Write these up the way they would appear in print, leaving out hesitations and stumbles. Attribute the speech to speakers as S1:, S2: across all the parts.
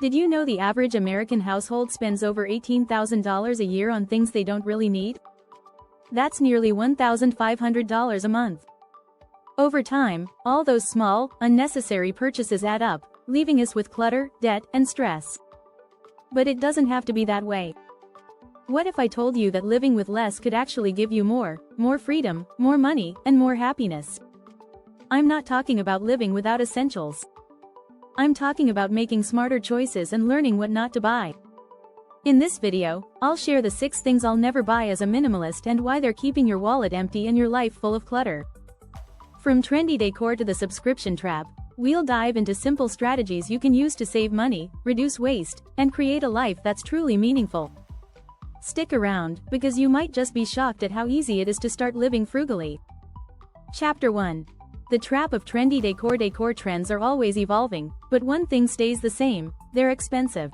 S1: Did you know the average American household spends over $18,000 a year on things they don't really need? That's nearly $1,500 a month. Over time, all those small, unnecessary purchases add up, leaving us with clutter, debt, and stress. But it doesn't have to be that way. What if I told you that living with less could actually give you more freedom, more money, and more happiness? I'm not talking about living without essentials. I'm talking about making smarter choices and learning what not to buy. In this video, I'll share the 6 things I'll never buy as a minimalist and why they're keeping your wallet empty and your life full of clutter. From trendy decor to the subscription trap, we'll dive into simple strategies you can use to save money, reduce waste, and create a life that's truly meaningful. Stick around, because you might just be shocked at how easy it is to start living frugally. Chapter 1. The trap of trendy decor. Decor trends are always evolving, but one thing stays the same: they're expensive.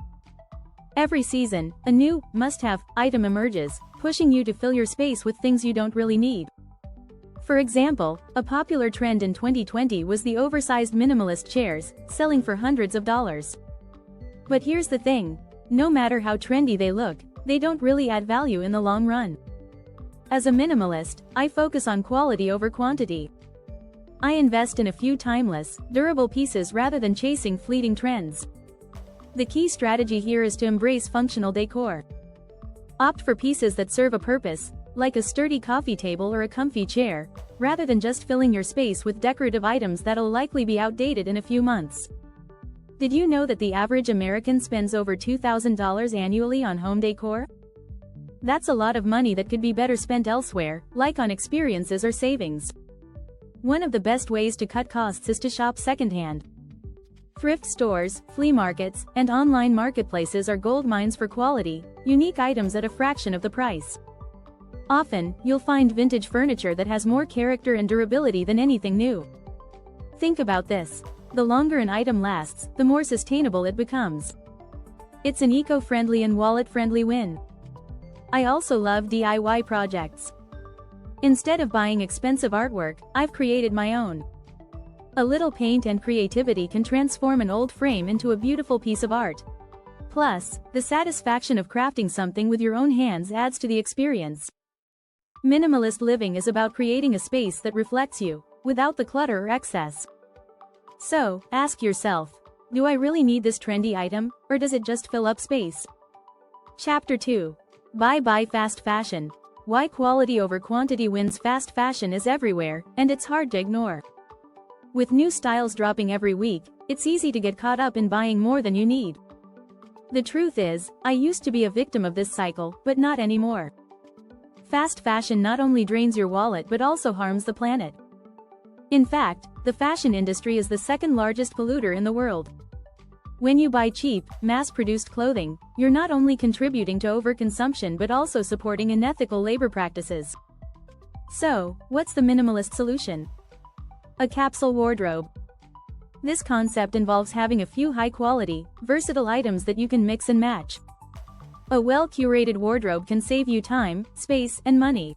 S1: Every season, a new, must-have item emerges, pushing you to fill your space with things you don't really need. For example, a popular trend in 2020 was the oversized minimalist chairs, selling for hundreds of dollars. But here's the thing: no matter how trendy they look, they don't really add value in the long run. As a minimalist, I focus on quality over quantity. I invest in a few timeless, durable pieces rather than chasing fleeting trends. The key strategy here is to embrace functional decor. Opt for pieces that serve a purpose, like a sturdy coffee table or a comfy chair, rather than just filling your space with decorative items that'll likely be outdated in a few months. Did you know that the average American spends over $2,000 annually on home decor? That's a lot of money that could be better spent elsewhere, like on experiences or savings. One of the best ways to cut costs is to shop secondhand. Thrift stores, flea markets, and online marketplaces are gold mines for quality, unique items at a fraction of the price. Often, you'll find vintage furniture that has more character and durability than anything new. Think about this: the longer an item lasts, the more sustainable it becomes. It's an eco-friendly and wallet-friendly win. I also love DIY projects. Instead of buying expensive artwork, I've created my own. A little paint and creativity can transform an old frame into a beautiful piece of art. Plus, the satisfaction of crafting something with your own hands adds to the experience. Minimalist living is about creating a space that reflects you, without the clutter or excess. So, ask yourself, do I really need this trendy item, or does it just fill up space? Chapter 2. Buy fast fashion. Why quality over quantity wins. Fast fashion is everywhere, and it's hard to ignore. With new styles dropping every week, it's easy to get caught up in buying more than you need. The truth is, I used to be a victim of this cycle, but not anymore. Fast fashion not only drains your wallet but also harms the planet. In fact, the fashion industry is the second largest polluter in the world. When you buy cheap, mass-produced clothing, you're not only contributing to overconsumption but also supporting unethical labor practices. So, what's the minimalist solution? A capsule wardrobe. This concept involves having a few high-quality, versatile items that you can mix and match. A well-curated wardrobe can save you time, space, and money.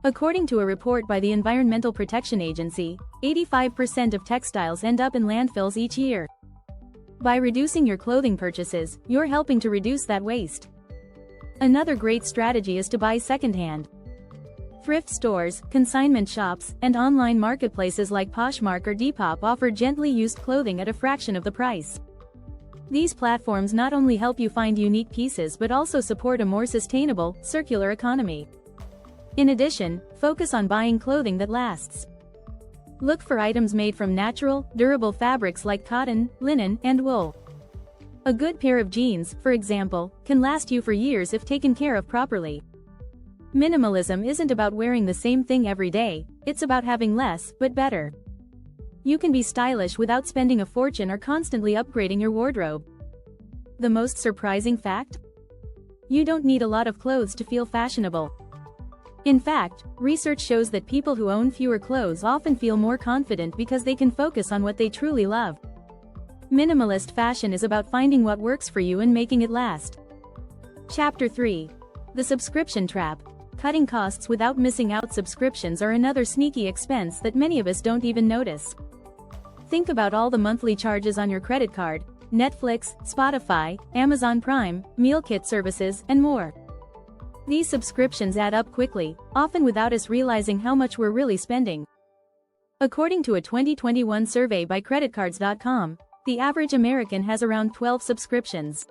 S1: According to a report by the Environmental Protection Agency, 85% of textiles end up in landfills each year. By reducing your clothing purchases, you're helping to reduce that waste. Another great strategy is to buy secondhand. Thrift stores, consignment shops, and online marketplaces like Poshmark or Depop offer gently used clothing at a fraction of the price. These platforms not only help you find unique pieces but also support a more sustainable, circular economy. In addition, focus on buying clothing that lasts. Look for items made from natural, durable fabrics like cotton, linen, and wool. A good pair of jeans, for example, can last you for years if taken care of properly. Minimalism isn't about wearing the same thing every day, it's about having less, but better. You can be stylish without spending a fortune or constantly upgrading your wardrobe. The most surprising fact? You don't need a lot of clothes to feel fashionable. In fact, research shows that people who own fewer clothes often feel more confident because they can focus on what they truly love. Minimalist fashion is about finding what works for you and making it last. Chapter 3. The subscription trap. Cutting costs without missing out. Subscriptions are another sneaky expense that many of us don't even notice. Think about all the monthly charges on your credit card, Netflix, Spotify, Amazon Prime, meal kit services, and more. These subscriptions add up quickly, often without us realizing how much we're really spending. According to a 2021 survey by creditcards.com, the average American has around 12 subscriptions.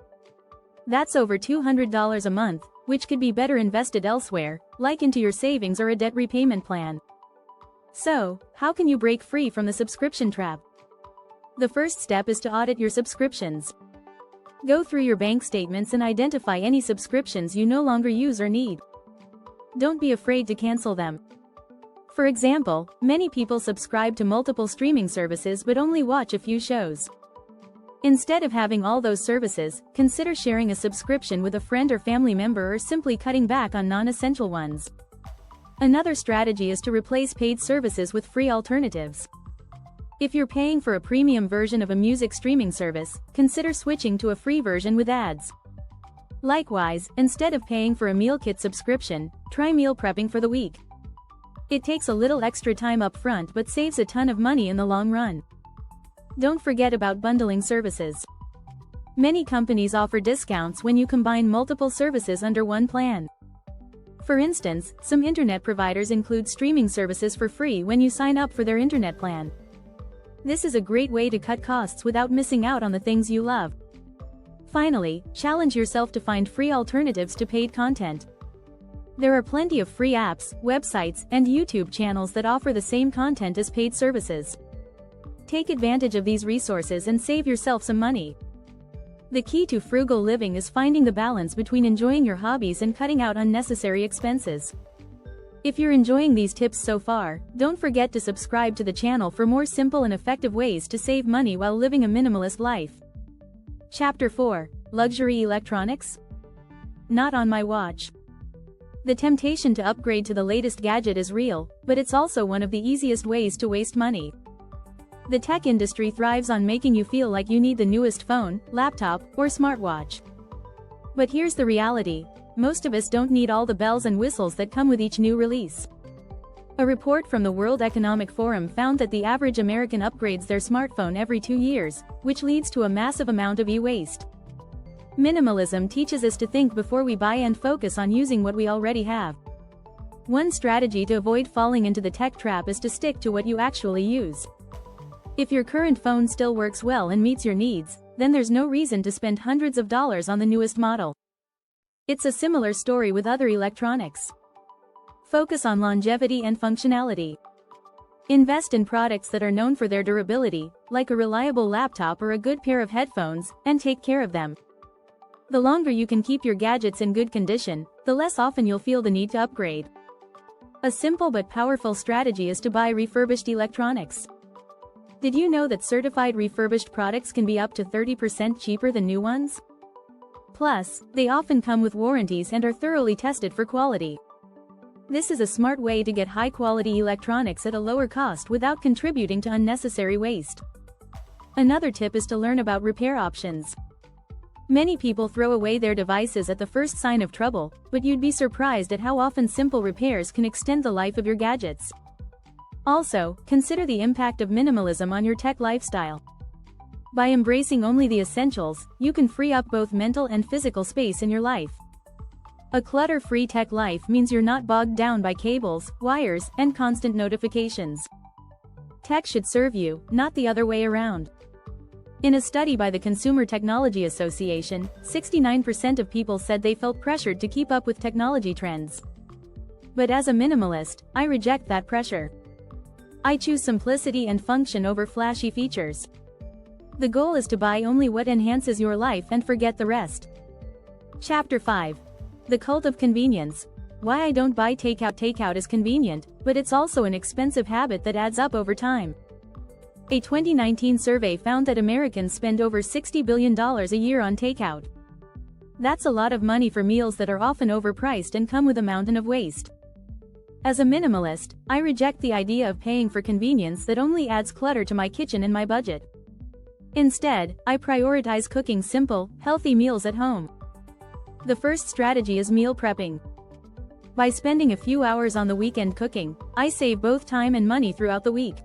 S1: That's over $200 a month, which could be better invested elsewhere, like into your savings or a debt repayment plan. So, how can you break free from the subscription trap? The first step is to audit your subscriptions. Go through your bank statements and identify any subscriptions you no longer use or need. Don't be afraid to cancel them. For example, many people subscribe to multiple streaming services but only watch a few shows. Instead of having all those services, consider sharing a subscription with a friend or family member or simply cutting back on non-essential ones. Another strategy is to replace paid services with free alternatives. If you're paying for a premium version of a music streaming service, consider switching to a free version with ads. Likewise, instead of paying for a meal kit subscription, try meal prepping for the week. It takes a little extra time up front but saves a ton of money in the long run. Don't forget about bundling services. Many companies offer discounts when you combine multiple services under one plan. For instance, some internet providers include streaming services for free when you sign up for their internet plan. This is a great way to cut costs without missing out on the things you love. Finally, challenge yourself to find free alternatives to paid content. There are plenty of free apps, websites, and YouTube channels that offer the same content as paid services. Take advantage of these resources and save yourself some money. The key to frugal living is finding the balance between enjoying your hobbies and cutting out unnecessary expenses. If you're enjoying these tips so far, don't forget to subscribe to the channel for more simple and effective ways to save money while living a minimalist life. Chapter 4. Luxury Electronics? Not on my watch. The temptation to upgrade to the latest gadget is real, but it's also one of the easiest ways to waste money. The tech industry thrives on making you feel like you need the newest phone, laptop, or smartwatch. But here's the reality. Most of us don't need all the bells and whistles that come with each new release. A report from the World Economic Forum found that the average American upgrades their smartphone every 2 years, which leads to a massive amount of e-waste. Minimalism teaches us to think before we buy and focus on using what we already have. One strategy to avoid falling into the tech trap is to stick to what you actually use. If your current phone still works well and meets your needs, then there's no reason to spend hundreds of dollars on the newest model. It's a similar story with other electronics. Focus on longevity and functionality. Invest in products that are known for their durability, like a reliable laptop or a good pair of headphones, and take care of them. The longer you can keep your gadgets in good condition, the less often you'll feel the need to upgrade. A simple but powerful strategy is to buy refurbished electronics. Did you know that certified refurbished products can be up to 30% cheaper than new ones? Plus, they often come with warranties and are thoroughly tested for quality. This is a smart way to get high-quality electronics at a lower cost without contributing to unnecessary waste. Another tip is to learn about repair options. Many people throw away their devices at the first sign of trouble, but you'd be surprised at how often simple repairs can extend the life of your gadgets. Also, consider the impact of minimalism on your tech lifestyle. By embracing only the essentials, you can free up both mental and physical space in your life. A clutter-free tech life means you're not bogged down by cables, wires, and constant notifications. Tech should serve you, not the other way around. In a study by the Consumer Technology Association, 69% of people said they felt pressured to keep up with technology trends. But as a minimalist, I reject that pressure. I choose simplicity and function over flashy features. The goal is to buy only what enhances your life and forget the rest. Chapter 5. The Cult of Convenience. Why I don't buy takeout. Takeout is convenient, but it's also an expensive habit that adds up over time. A 2019 survey found that Americans spend over $60 billion a year on takeout. That's a lot of money for meals that are often overpriced and come with a mountain of waste. As a minimalist, I reject the idea of paying for convenience that only adds clutter to my kitchen and my budget. Instead, I prioritize cooking simple, healthy meals at home. The first strategy is meal prepping. By spending a few hours on the weekend cooking, I save both time and money throughout the week.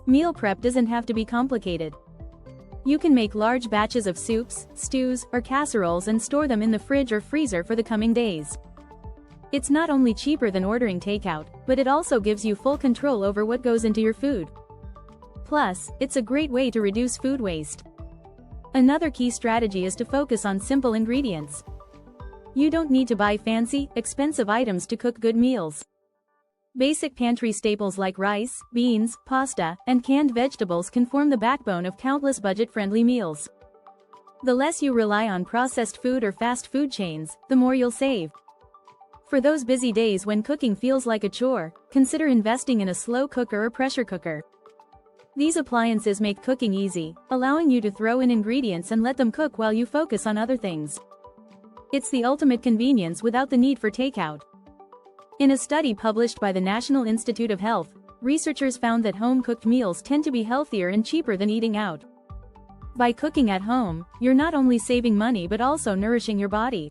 S1: Meal prep doesn't have to be complicated. You can make large batches of soups, stews, or casseroles and store them in the fridge or freezer for the coming days. It's not only cheaper than ordering takeout, but it also gives you full control over what goes into your food. Plus, it's a great way to reduce food waste. Another key strategy is to focus on simple ingredients. You don't need to buy fancy, expensive items to cook good meals. Basic pantry staples like rice, beans, pasta, and canned vegetables can form the backbone of countless budget-friendly meals. The less you rely on processed food or fast food chains, the more you'll save. For those busy days when cooking feels like a chore, consider investing in a slow cooker or pressure cooker. These appliances make cooking easy, allowing you to throw in ingredients and let them cook while you focus on other things. It's the ultimate convenience without the need for takeout. In a study published by the National Institute of Health, researchers found that home-cooked meals tend to be healthier and cheaper than eating out. By cooking at home, you're not only saving money but also nourishing your body.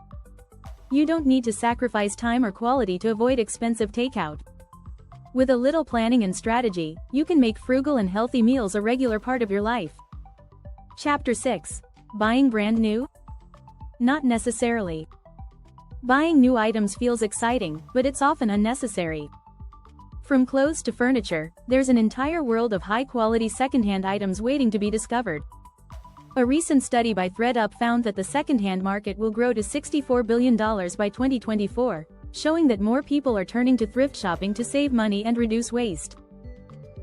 S1: You don't need to sacrifice time or quality to avoid expensive takeout. With a little planning and strategy, you can make frugal and healthy meals a regular part of your life. Chapter 6. Buying brand new? Not necessarily. Buying new items feels exciting, but it's often unnecessary. From clothes to furniture, there's an entire world of high-quality secondhand items waiting to be discovered. A recent study by ThredUp found that the secondhand market will grow to $64 billion by 2024, showing that more people are turning to thrift shopping to save money and reduce waste.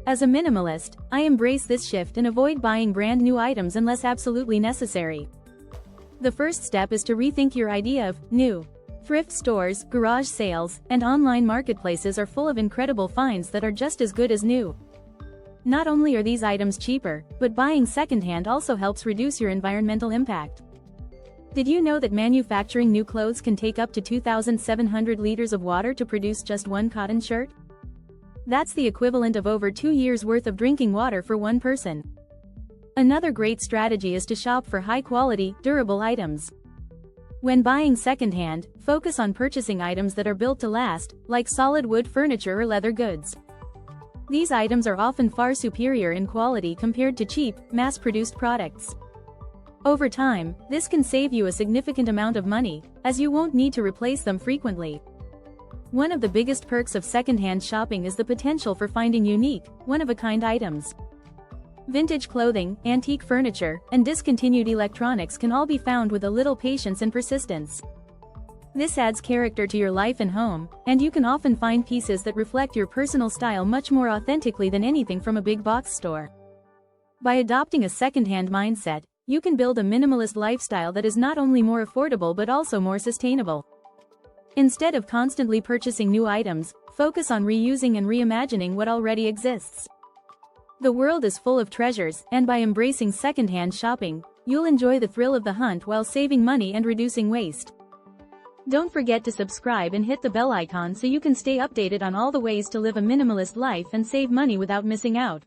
S1: As a minimalist, I embrace this shift and avoid buying brand new items unless absolutely necessary. The first step is to rethink your idea of new. Thrift stores, garage sales, and online marketplaces are full of incredible finds that are just as good as new. Not only are these items cheaper, but buying secondhand also helps reduce your environmental impact. Did you know that manufacturing new clothes can take up to 2,700 liters of water to produce just one cotton shirt? That's the equivalent of over 2 years' worth of drinking water for one person. Another great strategy is to shop for high-quality, durable items. When buying secondhand, focus on purchasing items that are built to last, like solid wood furniture or leather goods. These items are often far superior in quality compared to cheap, mass-produced products. Over time, this can save you a significant amount of money, as you won't need to replace them frequently. One of the biggest perks of secondhand shopping is the potential for finding unique, one-of-a-kind items. Vintage clothing, antique furniture, and discontinued electronics can all be found with a little patience and persistence. This adds character to your life and home, and you can often find pieces that reflect your personal style much more authentically than anything from a big box store. By adopting a secondhand mindset, you can build a minimalist lifestyle that is not only more affordable but also more sustainable. Instead of constantly purchasing new items, focus on reusing and reimagining what already exists. The world is full of treasures, and by embracing secondhand shopping, you'll enjoy the thrill of the hunt while saving money and reducing waste. Don't forget to subscribe and hit the bell icon so you can stay updated on all the ways to live a minimalist life and save money without missing out.